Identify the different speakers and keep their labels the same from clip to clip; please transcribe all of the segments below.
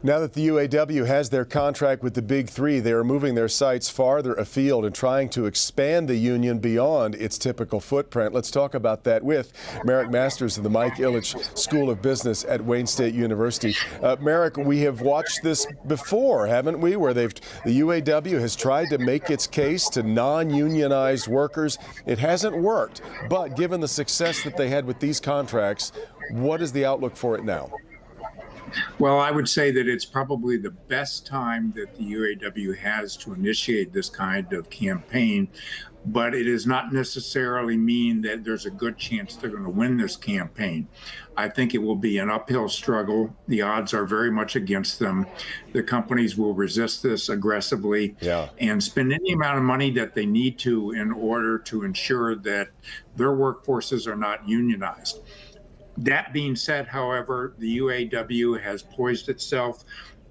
Speaker 1: Now that the UAW has their contract with the Big Three, they are moving their sights farther afield and trying to expand the union beyond its typical footprint. Let's talk about that with Merrick Masters of the Mike Ilitch School of Business at Wayne State University. Merrick, we have watched this before, haven't we, where the UAW has tried to make its case to non-unionized workers. It hasn't worked, but given the success that they had with these contracts, what is the outlook for it now?
Speaker 2: Well, I would say that it's probably the best time that the UAW has to initiate this kind of campaign, but it does not necessarily mean that there's a good chance they're going to win this campaign. I think it will be an uphill struggle. The odds are very much against them. The companies will resist this aggressively and spend any amount of money that they need to in order to ensure that their workforces are not unionized. That being said, however, the UAW has poised itself.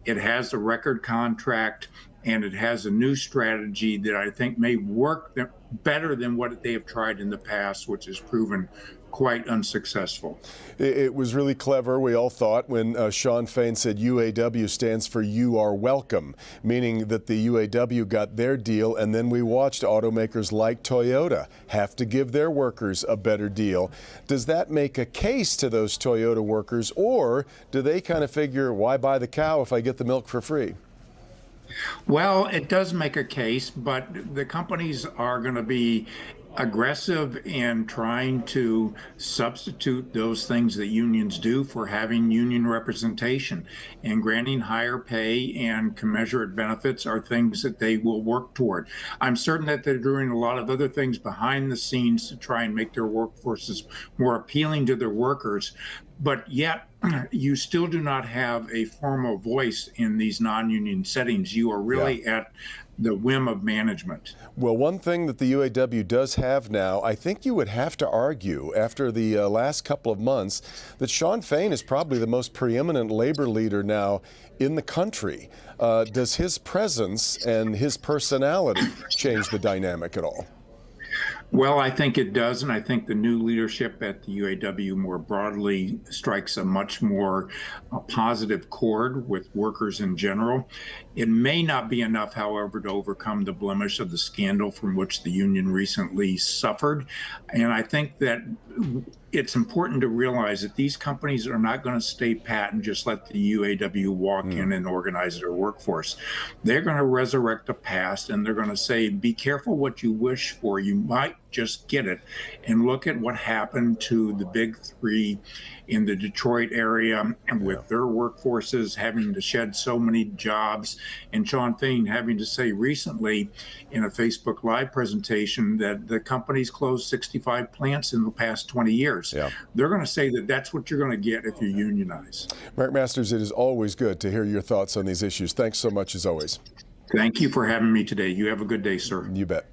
Speaker 2: It has a record contract, and it has a new strategy that I think may work better than what they have tried in the past, which has proven quite unsuccessful.
Speaker 1: It was really clever, we all thought, when Shawn Fain said UAW stands for You Are Welcome, meaning that the UAW got their deal, and then we watched automakers like Toyota have to give their workers a better deal. Does that make a case to those Toyota workers, or do they kind of figure, why buy the cow if I get the milk for free?
Speaker 2: Well, it does make a case, but the companies are going to be aggressive in trying to substitute those things that unions do for having union representation, and granting higher pay and commensurate benefits are things that they will work toward. I'm certain that they're doing a lot of other things behind the scenes to try and make their workforces more appealing to their workers, but yet you still do not have a formal voice in these non-union settings. You are really at the whim of management.
Speaker 1: Well, one thing that the UAW does have now, I think you would have to argue after the last couple of months that Shawn Fain is probably the most preeminent labor leader now in the country. Does his presence and his personality change the dynamic at all?
Speaker 2: Well, I think it does, and I think the new leadership at the UAW more broadly strikes a much more positive chord with workers in general. It may not be enough, however, to overcome the blemish of the scandal from which the union recently suffered. And I think that it's important to realize that these companies are not going to stay pat and just let the UAW walk in and organize their workforce. They're going to resurrect the past, and they're going to say, be careful what you wish for. You might just get it. And look at what happened to the Big Three in the Detroit area with their workforces having to shed so many jobs, and Shawn Fain having to say recently in a Facebook Live presentation that the company's closed 65 plants in the past 20 years. They're going to say that that's what you're going to get if you unionize.
Speaker 1: Merrick Masters, it is always good to hear your thoughts on these issues. Thanks so much as always.
Speaker 2: Thank you for having me today. You have a good day, sir.
Speaker 1: You bet.